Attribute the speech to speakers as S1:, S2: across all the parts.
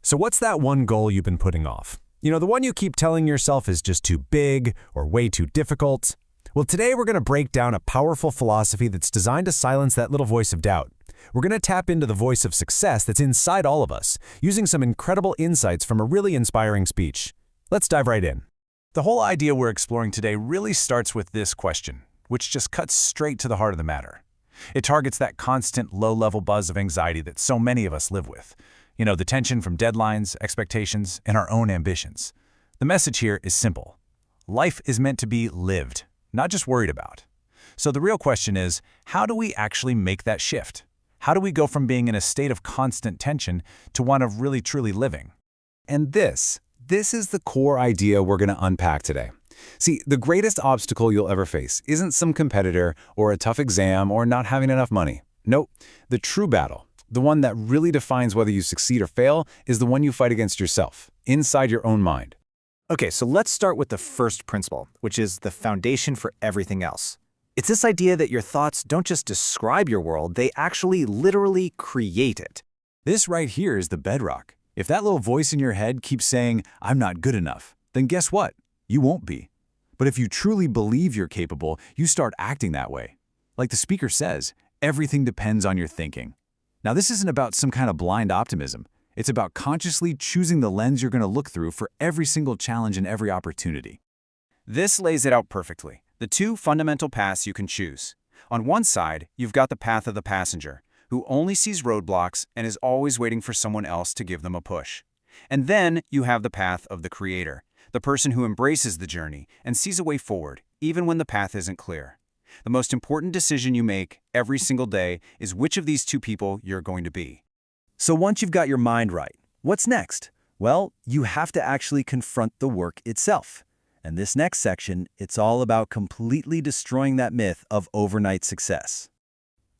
S1: So what's that one goal you've been putting off? The one you keep telling yourself is just too big or way too difficult? Well, today we're going to break down a powerful philosophy that's designed to silence that little voice of doubt. We're going to tap into the voice of success that's inside all of us, using some incredible insights from a really inspiring speech. Let's dive right in. The whole idea we're exploring today really starts with this question, which just cuts straight to the heart of the matter. It targets that constant low-level buzz of anxiety that so many of us live with. The tension from deadlines, expectations, and our own ambitions. The message here is simple. Life is meant to be lived, not just worried about. So the real question is, how do we actually make that shift? How do we go from being in a state of constant tension to one of really truly living?
S2: And this is the core idea we're going to unpack today. See, the greatest obstacle you'll ever face isn't some competitor or a tough exam or not having enough money. Nope, the true battle, the one that really defines whether you succeed or fail, is the one you fight against yourself, inside your own mind.
S3: Okay, so let's start with the first principle, which is the foundation for everything else. It's this idea that your thoughts don't just describe your world, they actually literally create it.
S2: This right here is the bedrock. If that little voice in your head keeps saying, "I'm not good enough," then guess what? You won't be. But if you truly believe you're capable, you start acting that way. Like the speaker says, everything depends on your thinking. Now, this isn't about some kind of blind optimism. It's about consciously choosing the lens you're going to look through for every single challenge and every opportunity.
S3: This lays it out perfectly. The two fundamental paths you can choose. On one side, you've got the path of the passenger, who only sees roadblocks and is always waiting for someone else to give them a push. And then you have the path of the creator, the person who embraces the journey and sees a way forward, even when the path isn't clear. The most important decision you make every single day is which of these two people you're going to be.
S4: So once you've got your mind right, what's next? Well, you have to actually confront the work itself. And this next section, it's all about completely destroying that myth of overnight success.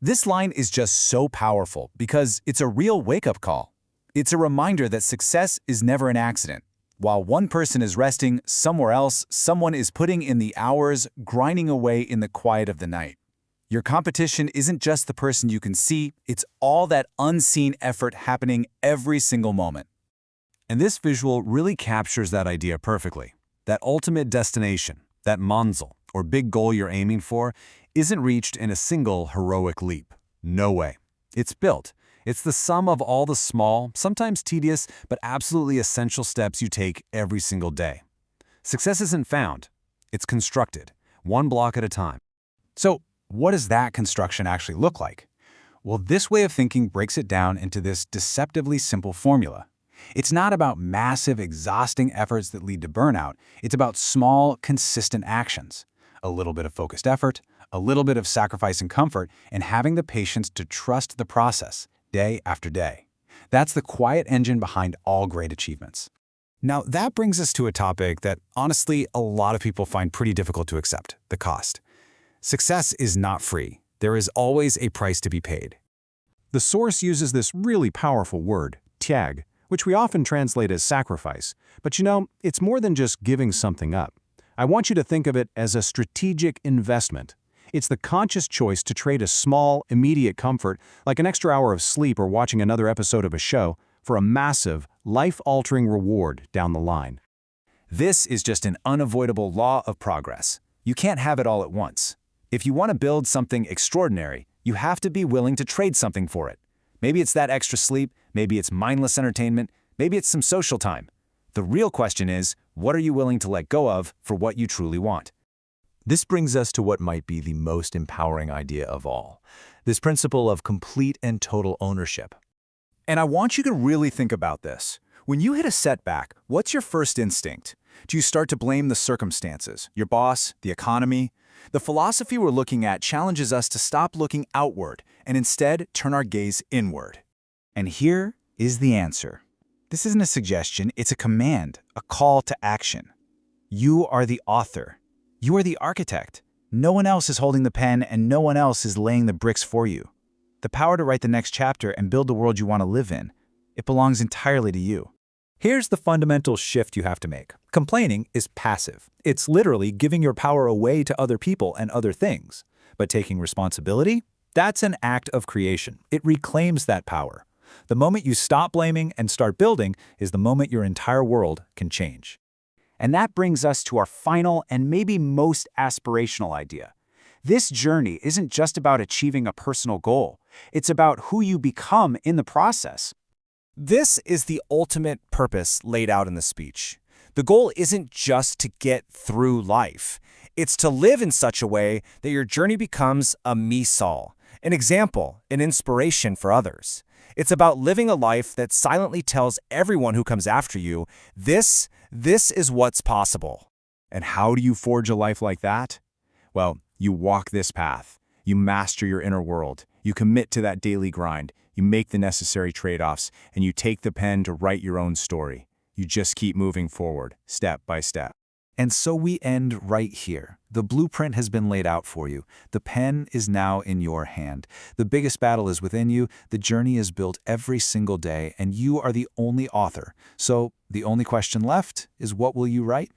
S2: This line is just so powerful because it's a real wake-up call. It's a reminder that success is never an accident. While one person is resting, somewhere else, someone is putting in the hours, grinding away in the quiet of the night. Your competition isn't just the person you can see, it's all that unseen effort happening every single moment. And this visual really captures that idea perfectly. That ultimate destination, that manzil, or big goal you're aiming for, isn't reached in a single heroic leap. No way. It's built. It's the sum of all the small, sometimes tedious, but absolutely essential steps you take every single day. Success isn't found. It's constructed, one block at a time. So, what does that construction actually look like? Well, this way of thinking breaks it down into this deceptively simple formula. It's not about massive, exhausting efforts that lead to burnout. It's about small, consistent actions. A little bit of focused effort, a little bit of sacrifice and comfort, and having the patience to trust the process, day after day. That's the quiet engine behind all great achievements. Now, that brings us to a topic that, honestly, a lot of people find pretty difficult to accept: the cost. Success is not free. There is always a price to be paid.
S1: The source uses this really powerful word, tag, which we often translate as sacrifice. But it's more than just giving something up. I want you to think of it as a strategic investment. It's the conscious choice to trade a small, immediate comfort, like an extra hour of sleep or watching another episode of a show, for a massive, life-altering reward down the line.
S2: This is just an unavoidable law of progress. You can't have it all at once. If you want to build something extraordinary, you have to be willing to trade something for it. Maybe it's that extra sleep, maybe it's mindless entertainment, maybe it's some social time. The real question is, what are you willing to let go of for what you truly want?
S1: This brings us to what might be the most empowering idea of all, this principle of complete and total ownership.
S2: And I want you to really think about this. When you hit a setback, what's your first instinct? Do you start to blame the circumstances, your boss, the economy? The philosophy we're looking at challenges us to stop looking outward and instead turn our gaze inward. And here is the answer. This isn't a suggestion, it's a command, a call to action. You are the author. You are the architect. No one else is holding the pen and no one else is laying the bricks for you. The power to write the next chapter and build the world you want to live in, it belongs entirely to you.
S5: Here's the fundamental shift you have to make. Complaining is passive. It's literally giving your power away to other people and other things. But taking responsibility? That's an act of creation. It reclaims that power. The moment you stop blaming and start building is the moment your entire world can change.
S3: And that brings us to our final and maybe most aspirational idea. This journey isn't just about achieving a personal goal. It's about who you become in the process.
S1: This is the ultimate purpose laid out in the speech. The goal isn't just to get through life. It's to live in such a way that your journey becomes a misal, an example, an inspiration for others. It's about living a life that silently tells everyone who comes after you, this is what's possible.
S2: And how do you forge a life like that? Well, you walk this path. You master your inner world. You commit to that daily grind. You make the necessary trade-offs, and you take the pen to write your own story. You just keep moving forward, step by step.
S4: And so we end right here. The blueprint has been laid out for you. The pen is now in your hand. The biggest battle is within you. The journey is built every single day, and you are the only author. So the only question left is, what will you write?